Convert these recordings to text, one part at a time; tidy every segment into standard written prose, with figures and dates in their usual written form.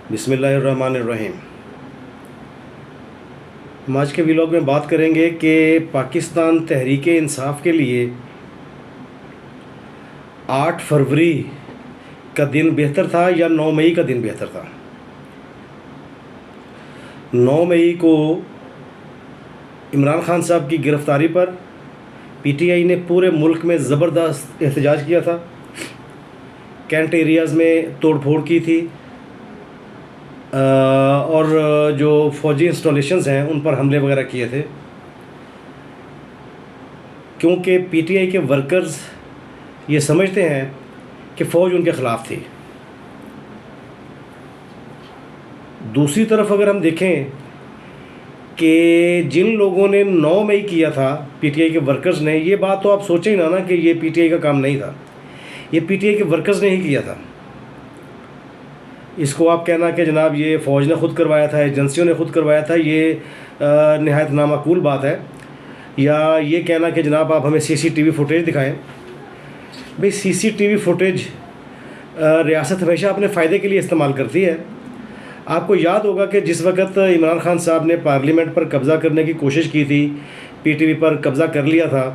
बिस्मिल्लाहिर्रहमानिर्रहीम। हम आज के व्लॉग में बात करेंगे कि पाकिस्तान तहरीक इंसाफ के लिए 8 फरवरी का दिन बेहतर था या 9 मई का दिन बेहतर था। 9 मई को इमरान खान साहब की गिरफ़्तारी पर पीटीआई ने पूरे मुल्क में ज़बरदस्त एहतजाज किया था। कैंट एरियाज़ में तोड़ फोड़ की थी और जो फ़ौजी इंस्टॉलेशंस हैं उन पर हमले वगैरह किए थे, क्योंकि पीटीआई के वर्कर्स ये समझते हैं कि फ़ौज उनके ख़िलाफ़ थी। दूसरी तरफ अगर हम देखें कि जिन लोगों ने 9 मई किया था पीटीआई के वर्कर्स ने, ये बात तो आप सोचें ही ना कि ये पीटीआई का काम नहीं था, ये पीटीआई के वर्कर्स ने ही किया था। इसको आप कहना कि जनाब ये फ़ौज ने ख़ुद करवाया था, एजेंसियों ने ख़ुद करवाया था, ये नहायत नामाकूल बात है। या ये कहना कि जनाब आप हमें सीसीटीवी फुटेज दिखाएं। भाई सीसीटीवी फुटेज रियासत हमेशा अपने फ़ायदे के लिए इस्तेमाल करती है। आपको याद होगा कि जिस वक्त इमरान खान साहब ने पार्लियामेंट पर कब्ज़ा करने की कोशिश की थी, पीटीवी पर कब्ज़ा कर लिया था,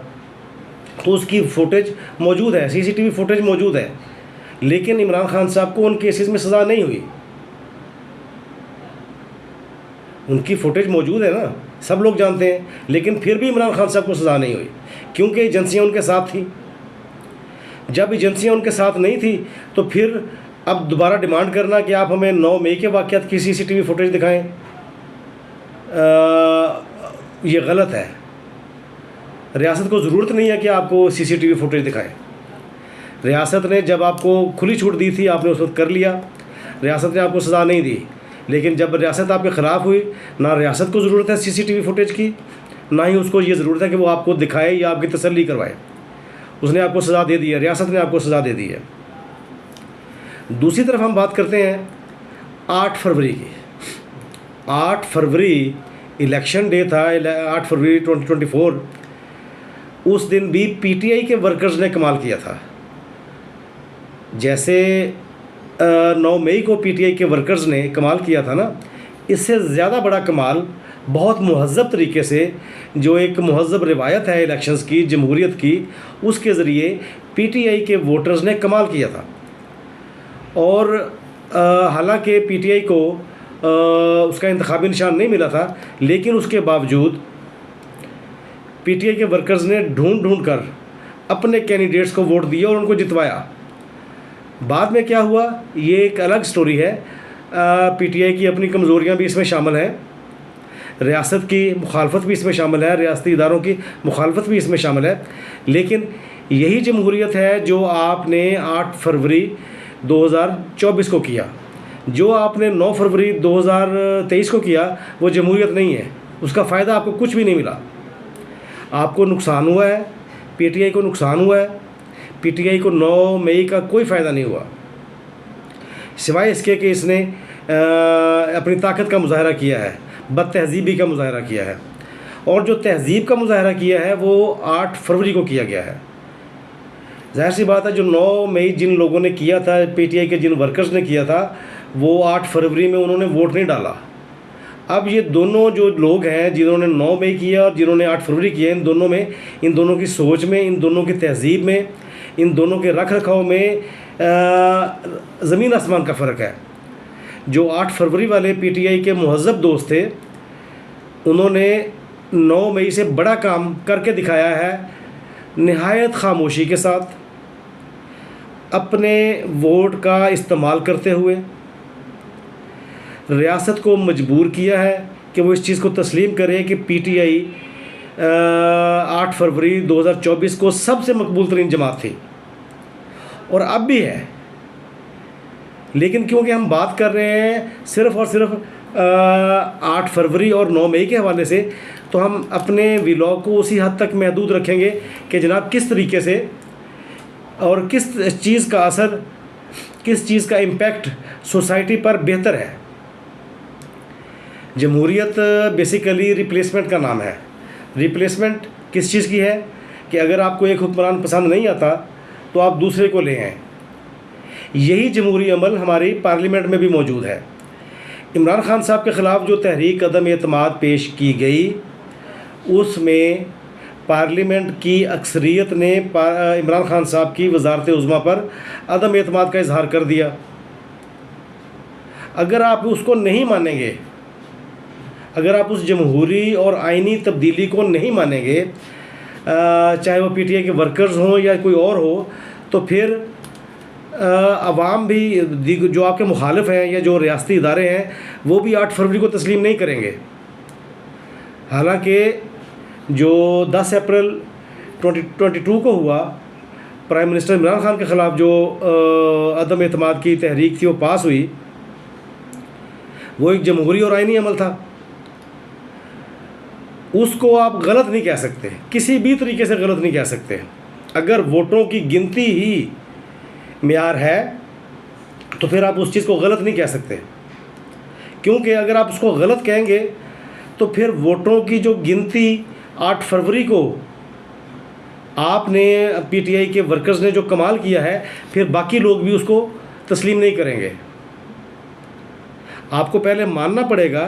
तो उसकी फ़ुटेज मौजूद है, सीसीटीवी फुटेज मौजूद है। लेकिन इमरान खान साहब को उन केसेस में सज़ा नहीं हुई। उनकी फुटेज मौजूद है ना, सब लोग जानते हैं, लेकिन फिर भी इमरान खान साहब को सज़ा नहीं हुई, क्योंकि एजेंसियां उनके साथ थी। जब एजेंसियां उनके साथ नहीं थी तो फिर अब दोबारा डिमांड करना कि आप हमें 9 मई के वाक़यात की सीसीटीवी फुटेज दिखाएं, ये गलत है। रियासत को ज़रूरत नहीं है कि आपको सीसीटीवी फुटेज दिखाएं। रियासत ने जब आपको खुली छूट दी थी, आपने उस वक्त कर लिया, रियासत ने आपको सज़ा नहीं दी। लेकिन जब रियासत आपके ख़िलाफ़ हुई, ना रियासत को ज़रूरत है सीसीटीवी फुटेज की, ना ही उसको ये ज़रूरत है कि वो आपको दिखाए या आपकी तसल्ली करवाए। उसने आपको सज़ा दे दी है, रियासत ने आपको सज़ा दे दी है। दूसरी तरफ हम बात करते हैं 8 फरवरी की। 8 फरवरी इलेक्शन डे था, 8 फरवरी 2024। उस दिन भी पीटीआई के वर्कर्स ने कमाल किया था। जैसे 9 मई को पीटीआई के वर्कर्स ने कमाल किया था ना, इससे ज़्यादा बड़ा कमाल बहुत महज़ब तरीके से, जो एक महज़ब रिवायत है इलेक्शंस की, जमहूरियत की, उसके ज़रिए पीटीआई के वोटर्स ने कमाल किया था। और हालांकि पीटीआई को उसका इंतखाबी निशान नहीं मिला था, लेकिन उसके बावजूद पीटीआई के वर्कर्स ने ढूंढ कर अपने कैंडिडेट्स को वोट दिया और उनको जितवाया। बाद में क्या हुआ, ये एक अलग स्टोरी है। पीटीआई की अपनी कमज़ोरियां भी इसमें शामिल हैं, रियासत की मुखालफत भी इसमें शामिल है, रियासती इदारों की मुखालफत भी इसमें शामिल है। लेकिन यही जमहूरियत है जो आपने 8 फरवरी 2024 को किया। जो आपने 9 फरवरी 2023 को किया वो जमहूरियत नहीं है, उसका फ़ायदा आपको कुछ भी नहीं मिला। आपको नुकसान हुआ है, पीटीआई को नुकसान हुआ है। पीटीआई को 9 मई का कोई फ़ायदा नहीं हुआ, सिवाय इसके कि इसने अपनी ताकत का मुजाहरा किया है, बदतहज़ीबी का मुजाहरा किया है। और जो तहज़ीब का मुजाहरा किया है वो 8 फरवरी को किया गया है। ज़ाहिर सी बात है, जो 9 मई जिन लोगों ने किया था, पीटीआई के जिन वर्कर्स ने किया था, वो 8 फरवरी में उन्होंने वोट नहीं डाला। अब ये दोनों जो लोग हैं जिन्होंने 9 मई किया और जिन्होंने 8 फरवरी किया, इन दोनों की सोच में, इन दोनों की तहज़ीब में, इन दोनों के रख रखाव में ज़मीन आसमान का फ़र्क है। जो 8 फरवरी वाले पीटीआई के महज़ब दोस्त थे, उन्होंने 9 मई से बड़ा काम करके दिखाया है, नहायत ख़ामोशी के साथ, अपने वोट का इस्तेमाल करते हुए रियासत को मजबूर किया है कि वो इस चीज़ को तस्लीम करे कि पीटीआई 8 फरवरी 2024 को सबसे मकबूल तरीन जमात थी और अब भी है। लेकिन क्योंकि हम बात कर रहे हैं सिर्फ़ और सिर्फ 8 फरवरी और 9 मई के हवाले से, तो हम अपने व्लॉग को उसी हद तक महदूद रखेंगे कि जनाब किस तरीके से और किस चीज़ का असर, किस चीज़ का इम्पेक्ट सोसाइटी पर बेहतर है। जमहूरियत बेसिकली रिप्लेसमेंट का नाम है। रिप्लेसमेंट किस चीज़ की है कि अगर आपको एक हुक्मरान पसंद नहीं आता तो आप दूसरे को ले आएँ। यही जमहूरी अमल हमारी पार्लियामेंट में भी मौजूद है। इमरान खान साहब के ख़िलाफ़ जो तहरीक अदम एतमाद पेश की गई, उसमें पार्लियामेंट की अक्सरियत ने इमरान खान साहब की वज़ारत उज़्मा पर अदम एतमाद का इजहार कर दिया। अगर आप उसको नहीं मानेंगे, अगर आप उस जमहूरी और आइनी तब्दीली को नहीं मानेंगे, चाहे वो पीटीआई के वर्कर्स हों या कोई और हो, तो फिर अवाम भी, जो आपके मुखालिफ हैं या जो रियासती इदारे हैं, वो भी 8 फरवरी को तस्लीम नहीं करेंगे। हालांकि जो 10 अप्रैल 2022 को हुआ, प्राइम मिनिस्टर इमरान खान के ख़िलाफ़ जो अदम एतमाद की तहरीक थी वो पास हुई, वो एक जमहूरी और आइनी अमल था। उसको आप गलत नहीं कह सकते, किसी भी तरीके से गलत नहीं कह सकते। अगर वोटों की गिनती ही मेयार है तो फिर आप उस चीज़ को गलत नहीं कह सकते, क्योंकि अगर आप उसको गलत कहेंगे तो फिर वोटों की जो गिनती 8 फरवरी को आपने, पीटीआई के वर्कर्स ने जो कमाल किया है, फिर बाकी लोग भी उसको तस्लीम नहीं करेंगे। आपको पहले मानना पड़ेगा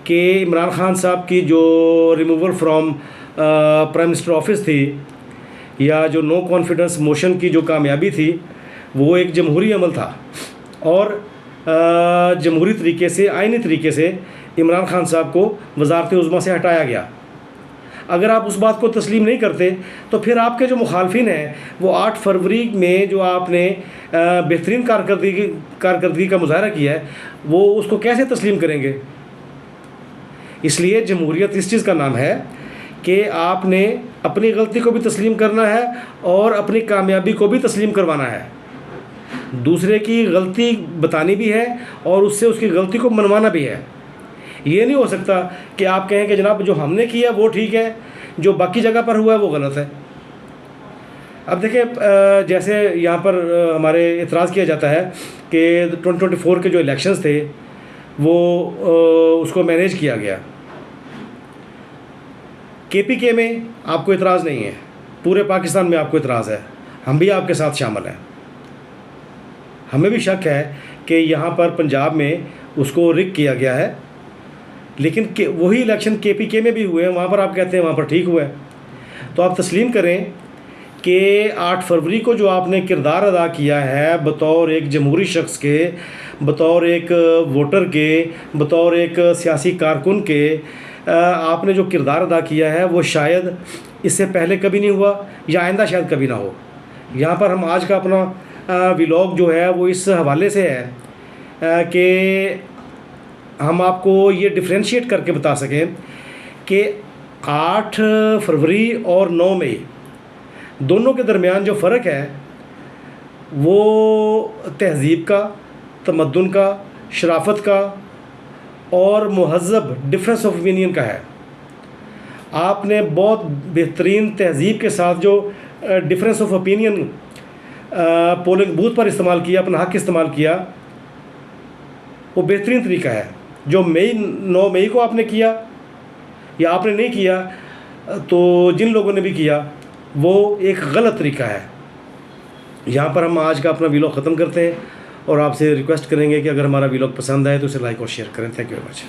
कि इमरान खान साहब की जो removal from prime minister office थी, या जो नो कॉन्फिडेंस मोशन की जो कामयाबी थी, वो एक जमहूरी अमल था और जमहूरी तरीके से, आइनी तरीके से इमरान खान साहब को वज़ारत उज़्मा से हटाया गया। अगर आप उस बात को तस्लीम नहीं करते तो फिर आपके जो मुखालफिन हैं वो 8 फरवरी में जो आपने बेहतरीन कारकर्दगी का मुजाहरा किया है, वो उसको कैसे तस्लीम करेंगे। इसलिए जमहूरियत इस चीज़ का नाम है कि आपने अपनी गलती को भी तस्लीम करना है और अपनी कामयाबी को भी तस्लीम करवाना है। दूसरे की गलती बतानी भी है और उससे उसकी गलती को मनवाना भी है। ये नहीं हो सकता कि आप कहें कि जनाब जो हमने किया वो ठीक है, जो बाकी जगह पर हुआ है वो गलत है। अब देखिए, जैसे यहाँ पर हमारे इतराज़ किया जाता है कि 2024 के जो इलेक्शंस थे वो उसको मैनेज किया गया। केपीके में आपको इतराज़ नहीं है, पूरे पाकिस्तान में आपको इतराज़ है, हम भी आपके साथ शामिल हैं। हमें भी शक है कि यहाँ पर पंजाब में उसको रिग किया गया है, लेकिन वही इलेक्शन केपीके में भी हुए हैं, वहाँ पर आप कहते हैं वहाँ पर ठीक हुआ है। तो आप तस्लीम करें कि 8 फरवरी को जो आपने किरदार अदा किया है बतौर एक जमहूरी शख्स के, बतौर एक वोटर के, बतौर एक सियासी कारकुन के, आपने जो किरदार अदा किया है वो शायद इससे पहले कभी नहीं हुआ या आइंदा शायद कभी ना हो। यहाँ पर हम आज का अपना व्लॉग जो है वो इस हवाले से है कि हम आपको ये डिफ्रेंशिएट करके बता सकें कि 8 फरवरी और 9 मई दोनों के दरमियान जो फ़र्क है वो तहज़ीब का, तमद्दुन का, शराफत का और महज़ब डिफरेंस ऑफ ओपिनियन का है। आपने बहुत बेहतरीन तहज़ीब के साथ जो difference of opinion polling booth पर इस्तेमाल किया, अपना हक़ इस्तेमाल किया, वो बेहतरीन तरीका है। जो 9 मई को आपने किया या आपने नहीं किया, तो जिन लोगों ने भी किया वो एक गलत तरीका है। यहाँ पर हम आज का अपना व्लॉग ख़त्म करते हैं और आपसे रिक्वेस्ट करेंगे कि अगर हमारा व्लॉग पसंद आए तो उसे लाइक और शेयर करें। Thank you very much.